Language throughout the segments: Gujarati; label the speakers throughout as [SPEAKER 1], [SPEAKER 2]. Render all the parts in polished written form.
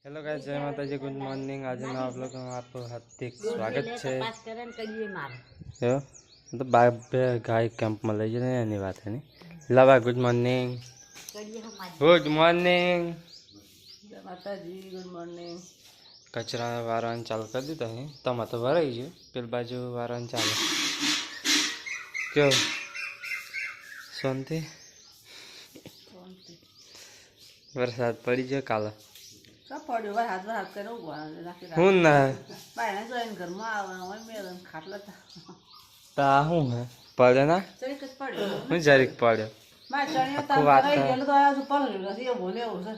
[SPEAKER 1] हेलो गाइस, जय माता जी, गुड मॉर्निंग। आज ना आप लोगों का आपको हार्दिक स्वागत है। यो तो बाप गाय कैंप में लई जने एनी बात है नहीं लावा। Good morning, good morning.
[SPEAKER 2] जय माता जी, गुड मॉर्निंग।
[SPEAKER 1] कचरा वारण चालू कर दीधा है। तमा तो भराई गयो, पेल बाजू वारण चालू। क्यों शांति? वरसाद पड़ी गयो काला।
[SPEAKER 2] सब पड्यो भाई, हात करे उभा राखी
[SPEAKER 1] હું ના
[SPEAKER 2] બાયણે જોઈને ઘરમાં આવવાનું હોય મેં ખાટલા
[SPEAKER 1] તા હું હે પડે ના
[SPEAKER 2] ચડીક જ પડ્યો
[SPEAKER 1] હું જરીક પડ્યો.
[SPEAKER 2] મારે ચણિયો
[SPEAKER 1] આખું
[SPEAKER 2] તાર કરાઈ
[SPEAKER 1] વાતાવરણ.
[SPEAKER 2] ગયેલો તો આ પલળ્યો નથી એવું ને એવું છે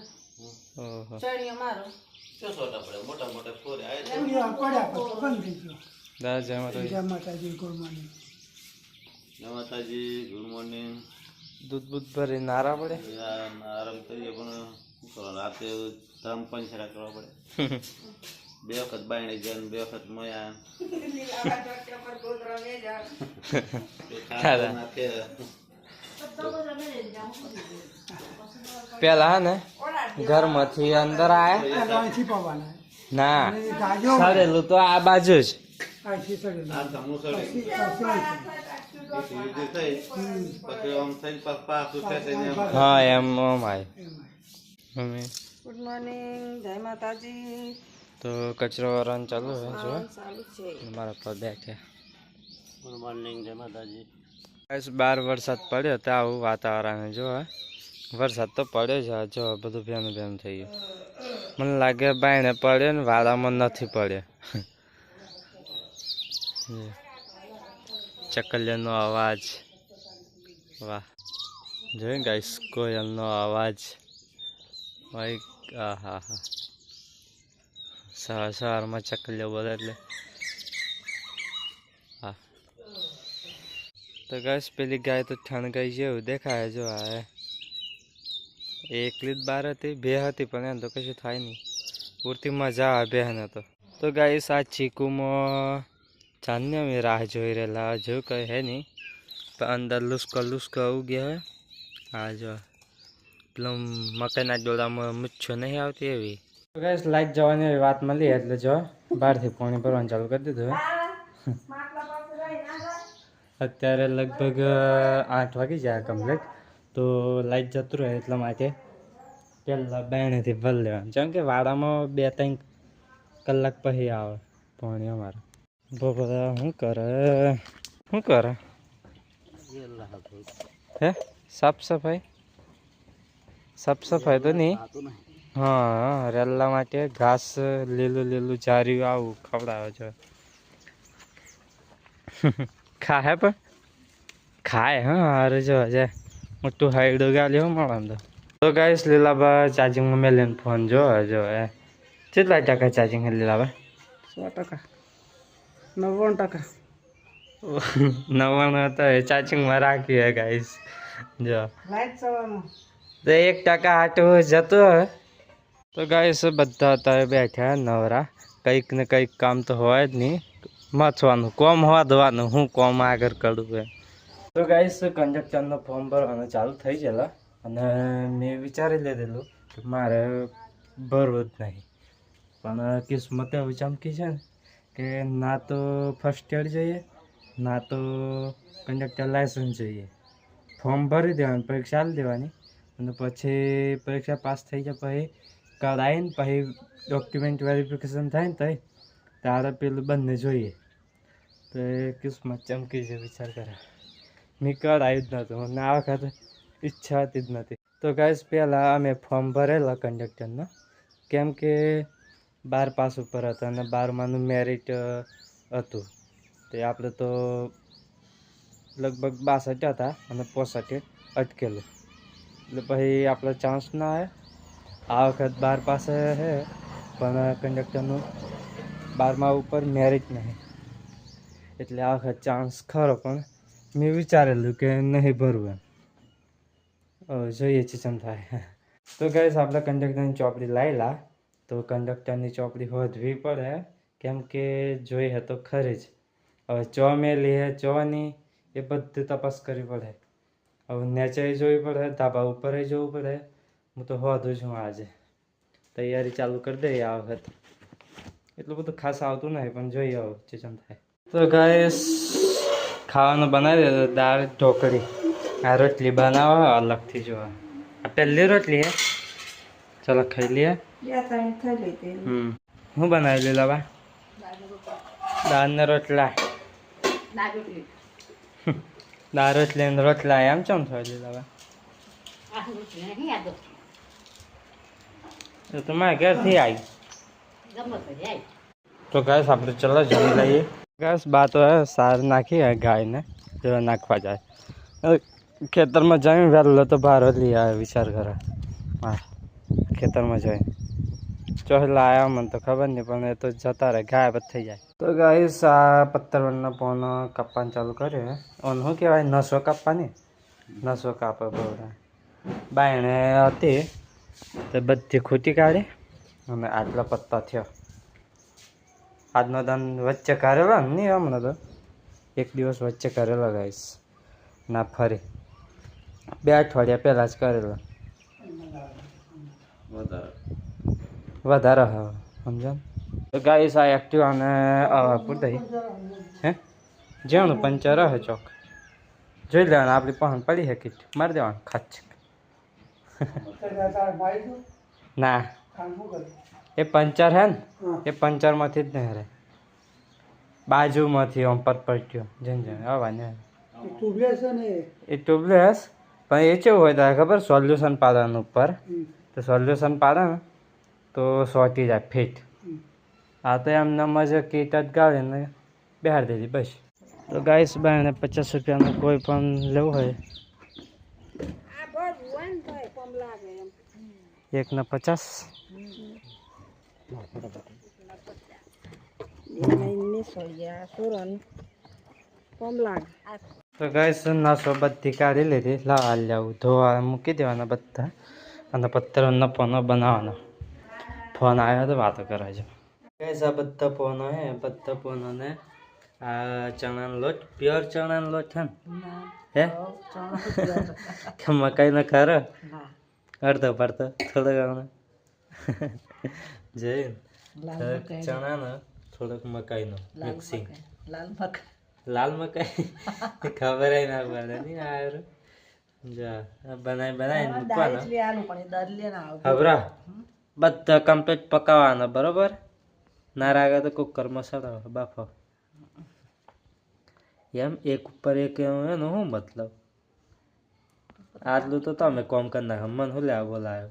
[SPEAKER 1] ઓહો
[SPEAKER 2] ચણિયો મારો
[SPEAKER 1] દા જય માતા
[SPEAKER 3] જય માતાજી, ગુડ મોર્નિંગ.
[SPEAKER 4] જય માતાજી, ગુડ મોર્નિંગ.
[SPEAKER 1] दूध बूध भरे नारा पड़े.
[SPEAKER 4] આરામ કરીએ પણ શું કરો, રાતે ધમ પંચરા કરવા પડે. બે વખત બાયણે જાય ને બે વખત મોયા નાખે.
[SPEAKER 1] પેલા ને ઘર માંથી અંદર આયા
[SPEAKER 3] અહીંથી પવન
[SPEAKER 1] ના
[SPEAKER 3] ગાજો
[SPEAKER 1] સરેલું તો આ બાજુ જ.
[SPEAKER 3] અહીંથી ચડેલો.
[SPEAKER 4] આ ધમું સડે
[SPEAKER 3] પછી
[SPEAKER 4] સીધી થઈ પછી આમ થઈને પાછું ખેંચીને એમ.
[SPEAKER 1] હા એમ આમ આય મમ્મી.
[SPEAKER 2] ગુડ મોર્નિંગ, જય માતાજી.
[SPEAKER 1] તો કચરો વાળવાનું ચાલુ હે જો
[SPEAKER 2] ચાલુ છે.
[SPEAKER 1] મારા પર બેઠે.
[SPEAKER 4] ગુડ મોર્નિંગ, જય માતાજી.
[SPEAKER 1] બસ બાર વરસાદ પડ્યો તો આવું વાતાવરણ જો હે. વરસાદ તો પડ્યો છે જો બધું ભેનું ભેનું થઈ ગયું. મને લાગે બાયણે પડ્યો ને વાડામાં નથી પડ્યો. ચકલિયાનો અવાજ, વાહ જોઈ ગાઈસ, કોયલનો અવાજ ભાઈ. હા હા હા, સવાર સવારમાં ચકલિયા બોલે એટલે હા. તો ગાઈસ પેલી ગાય તો ઠણ ગઈ છે એવું દેખાય જો. આ એકલી જ બાર હતી, બે હતી પણ એમ તો કશું થાય નહીં. પૂરતી મજા આવે બેહને તો ગાઈસ આ ચીકુમાં ચાંદને અમે રાહ જોઈ રહેલા જો કંઈ હે નહીં, પણ અંદર લુસ્કો ઉગ્યા હોય. હા જો પેલો મકાઈના ડોળામાં મુચ્છો નહીં આવતી એવી. તો ગાઈસ લાઈટ જવાની એવી વાત મળી એટલે જો બહારથી પાણી ભરવાનું ચાલુ કરી દીધું. અત્યારે લગભગ 8 વાગી જાય કમ્પ્લીટ. તો લાઈટ જતું રહે એટલા માટે પહેલાં બાયણેથી ભર લેવાનું, જેમ કે વાડામાં 2-3 કલાક પછી આવે પાણી અમારે. બધા શું કરે હે? સાફ સફાઈ તો નહીં. હા રેલા માટે ઘાસ લીલું જાર્યું આવું ખવડાવે છે. ખાય પણ ખાય. હા અરે જો જાય મોટું હાઈડો ગાલી હો મળે તો ગાઈસ લીલાબા ચાર્જિંગમાં મેલીને ફોન જો એ કેટલા ટકા ચાર્જિંગ છે લીલાબા?
[SPEAKER 2] 100%, 99%.
[SPEAKER 1] 99 હતો એ ચાર્જિંગમાં રાખ્યું હે ગાઈસ જો.
[SPEAKER 2] લાઈટ સવારમાં
[SPEAKER 1] તો 1% હાટું જતો હોય. તો ગાઈસ બધા અત્યારે બેઠા નવરા, કંઈક ને કંઈક કામ તો હોય જ નહીં. મથવાનું કોમ હોદવાનું, હું કોમ આગળ કરું એમ. તો ગાઈસ કંડક્ટરનો ફોર્મ ભરવાનું ચાલુ થઈ ગયેલા અને મેં વિચારી લીધેલું કે મારે ભરવું જ નહીં. પણ કિસ્મત એવું ચમકી છે ને કે ના તો ફર્સ્ટ એડ જોઈએ ના તો કંડક્ટર લાયસન્સ જોઈએ. ફોર્મ ભરી દેવાનું, પરીક્ષા આપી દેવાની અને પછી પરીક્ષા પાસ થઈ જાય પછી કાર્ડ આવીને પછી ડોક્યુમેન્ટ વેરિફિકેશન થાય ને તારે પેલું બંને જોઈએ. તો એ કિસ્મત ચમકી છે વિચાર કરે. મેં કાર્ડ આવ્યું જ નહોતું અને આ વખતે ઈચ્છા હતી જ નથી. તો ગાઈસ પહેલાં અમે ફોર્મ ભરેલા કંડક્ટરનો, કેમ કે 12 પાસ ઉપર હતા અને 12માનું મેરિટ હતું. તે આપણે તો લગભગ 62 હતા અને 65 અટકેલું. એટલે પછી આપણો ચાન્સ ના આવે. આ વખત 12 પાસે છે પણ કંડક્ટરનું 12મા ઉપર મેરિટ નહીં, એટલે આ વખત ચાન્સ ખરો. પણ મેં વિચારેલું કે નહીં ભરવું એમ. જોઈએ છે ચમ થાય. તો ગાઈસ આપણે કંડક્ટરની ચોપડી લાવેલા. તો કંડક્ટરની ચોપડી હોદવી પડે, કેમ કે જોઈ હે તો ખરી જ. હવે ચોમેલી હે ચોની એ બધી તપાસ કરવી પડે. હવે નેચે જોવી પડે, ધાબા ઉપર જોવું પડે. હું તો હોદું છું આજે. તો તૈયારી ચાલુ કરી દઈએ આ વખત. એટલું બધું ખાસ આવતું નહીં પણ જોઈએ આવું ચેચમ થાય. તો ગાઈસ ખાવાનું બનાવી દે. દાળ ઢોકળી. આ રોટલી બનાવવા અલગથી જોવા. આ પહેલી રોટલી હે. ચલો ખાઈ લઈએ.
[SPEAKER 2] 2-3 થઈ લીધી.
[SPEAKER 1] હું બનાવી લીધા બા? દાળ ને રોટલા. દાળ રોટલી ને રોટલા એમ ચમ થઈ લીધા બા? તો તમારા ઘરથી આવી. તો ગાઈસ આપણે ચલો જમી લઈએ. ગાઈસ બા તો સાર નાખી હે ગાયને જો નાખવા જાય. ખેતરમાં જમી વહેલો તો બહાર લઈ આવે વિચાર કરે. હા ખેતરમાં જઈ ચોહેલા આવ્યા મને તો ખબર નહીં પણ એ તો જતા રહે ગાયબ જ થઈ જાય. તો ગાઈસ આ પત્તરવનના પોનો કાપવાનું ચાલુ કર્યો. ઓન શું કહેવાય નસો કાપવાની. નસો કાપે બરોબર. બાયણે હતી તો બધી ખૂટી કાઢી અને આટલા પત્તા થયો. આજનો દાન વચ્ચે કરેલો ને નહીં હમણાં તો એક દિવસ વચ્ચે કરેલો ગાઈસ ના ફરી 2 અઠવાડિયા પહેલાં જ કરેલો. વધારે હવે સમજો. તો ગાઈસ આ એક્ટિવા અને પૂરતા હે જેવાનું પંચર હે ચોક જોઈ લેવાનું. આપણી પહોંચ પડી છે કીટ મારી દેવાનું ખાચ. ના એ પંચર હે ને એ પંચરમાંથી જ નહીં રે બાજુમાંથી આમ પટ્યો જેમ જેમ હવા ને એ ટ્યુબલેસ પણ એ કેવું હોય તારે ખબર સોલ્યુશન પાડવાનું ઉપર તો સોલ્યુશન પાડે ને તો સોટી જાય ફિટ. આ તો એમને મજા કીટ જ ગાળે ને બેહાડી દીધી બસ. તો ગાઈસ બાયણે 50 રૂપિયાનું કોઈ પણ લેવું હોય એકના 50. તો ગાઈસ નસો બધી કાઢી લીધી. લાવા લેવું ધોવા મૂકી દેવાના બધા અને પત્તરનો પોનો બનાવવાનો. ફોન આવ્યો તો વાતો કરાવજો. ગાઈસ આ બધા પોનો હે બધા પોનોને આ ચણાનો લોટ પ્યોર ચણાનો લોટ છે ને હે કે મકાઈનો ખરો અડધો પડતો થોડો ઘણો જઈ ચણાનો થોડોક મકાઈનો મિક્સિંગ. લાલ મકાઈ ખબર ના પડે નહીં આ જા બનાવીને મૂકવાનો. હબરા બધા કમ્પ્લીટ પકાવવાનો બરોબર. ના રાગે તો કુકરમાં સડાવો બાફો. એમ એક ઉપર એક એનો શું મતલબ? આટલું તો તમે કોમ કરી નાખો મને શું લેવા બોલાયો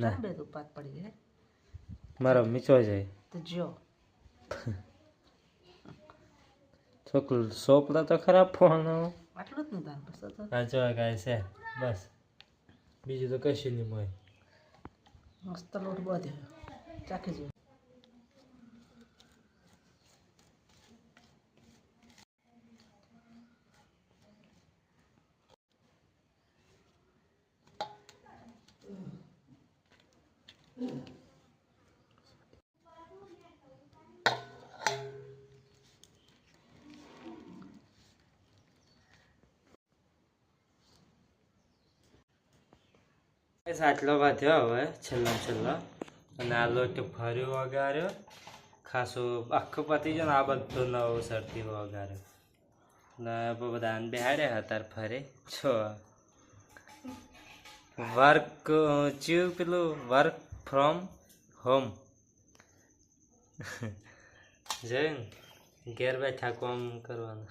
[SPEAKER 1] ના મારો મીચો જાય છોકરું સોપડો તો ખરાબ ફોન હા જો ગાય છે બસ બીજું તો કશું નહીં મળે.
[SPEAKER 2] મસ્ત લોટ બધે ચાખી જો.
[SPEAKER 1] આટલો વધ્યો હવે છેલ્લો અને આ લોટ ફર્યો વગાડ્યો ખાસો આખું પતી ગયો ને આ બધું નવો સરથી વગાડ્યો ને બધાને બેહાડ્યા હતા ફરે છો વર્ક ચીવ પેલું વર્ક ફ્રોમ હોમ જઈને ઘેર બેઠા કામ કરવાનું.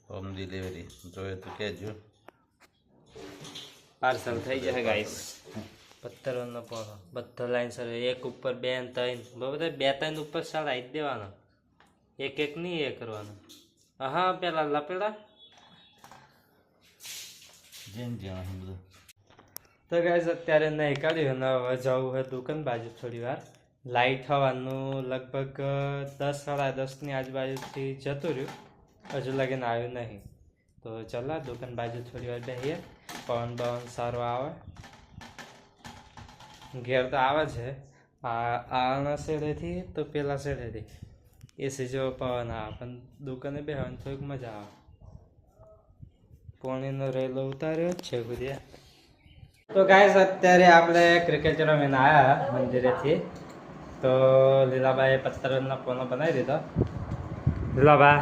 [SPEAKER 4] હોમ ડિલિવરી જોઈએ તો કહેજો.
[SPEAKER 1] પાર્સલ થઈ જશે ગાઈસ. પત્તરનો પોનો બધો લાઈન સર એક ઉપર 2 ને 3 બધા 2-3 ઉપર સડાઈ જ દેવાનો. એક નહીં એ કરવાનો. હા પેલા લપેડા
[SPEAKER 4] જેમ જેમ બધું.
[SPEAKER 1] તો ગાઈસ અત્યારે નહીં કાઢ્યું ને હવે જવું હોય દુકાન બાજુ થોડી વાર. લાઇટ થવાનું લગભગ 10-10:30 આજુબાજુથી જતું રહ્યું હજુ લગીને આવ્યું નહીં. તો ચાલો દુકાન બાજુ થોડી વાર બેસીએ. પવન સારો આવે ઘેર તો આવે છે આના શેડેથી તો પેલા શેડેથી એસી જેવો પવન આવે પણ દુકાને બેસવાની થોડીક મજા આવે. પાણીનો રેલો ઉતાર્યો છે ગુડિયા તો ગાઈસ અત્યારે આપણે ક્રિકેટ રમીને આવ્યા મંદિરેથી. તો લીલાબાએ પત્તરનો પોનો બનાવી દીધો. લીલાબા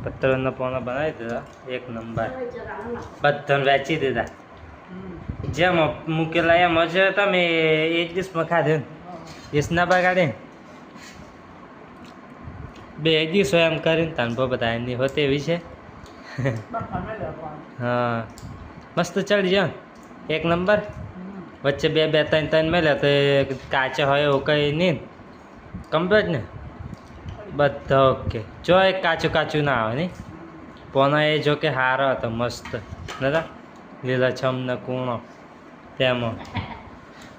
[SPEAKER 1] પત્તરનો પોનો બનાવી દીધો, એક નંબર. બધાને વેચી દીધા. જેમ મૂકેલા એમ જ તમે એક દિવસમાં ખાધે ને, દિવસના બગાડે ને. 2 દિવસો એમ કરીને તાનભો બધા એની હોતી એવી છે. હા મસ્ત ચડી જાય એક નંબર. વચ્ચે 2 3 મેલ્યા તો કાચે હોય એવું કંઈ નહીં, કમ્પ્લીટ ને બધા ઓકે. જો એક કાચું કાચું ના આવે નહીં. પોનો એ જો કે સારો હતો, મસ્ત નતા લીલાછમ ને કૂણો તેમાં.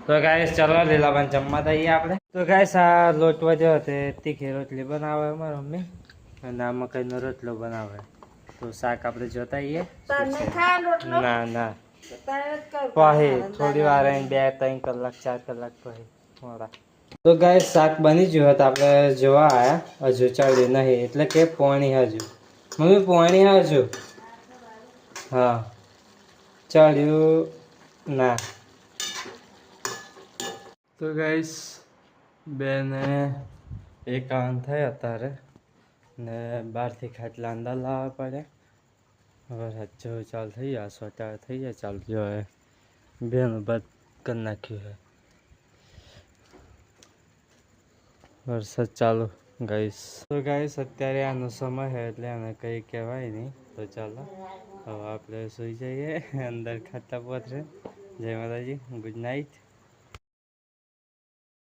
[SPEAKER 1] તો ગાઈસ ચલો લીલાબાન જમવા દઈએ આપણે. તો ગાઈસ આ લોટ વધ્યો તે તીખી રોટલી બનાવે અમારા મમ્મી, અને આ મકાઈનો રોટલો બનાવે. તો શાક આપણે જોતા આવીએ. ના ના પછી થોડી વાર 2 3 કલાક 4 કલાક પછી મોડા. તો ગાઈસ શાક બની ગયું હતું, આપણે જોવા આવ્યા. હજુ ચડ્યું નહીં એટલે કે પોણી હજુ. મમ્મી પોણી હજુ. હા ચડ્યું ના. તો ગાઈસ બેને 51 થયા અત્યારે ને બહારથી ખાટલા અંદર લાવવા પડે. હવે હજુ ચાલુ થઈ ગયા, સોટા થઈ જાય ચાલુ. જો હવે બેનું બંધ કરી નાખ્યું છે. વરસાદ ચાલુ ગાઈસ. તો ગાઈસ અત્યારે આનો સમય છે એટલે આને કંઈ કહેવાય નહીં. તો ચાલો હવે આપણે સૂઈ જઈએ, અંદર ખાતા પહોંચે. જય માતાજી, ગુડ નાઇટ.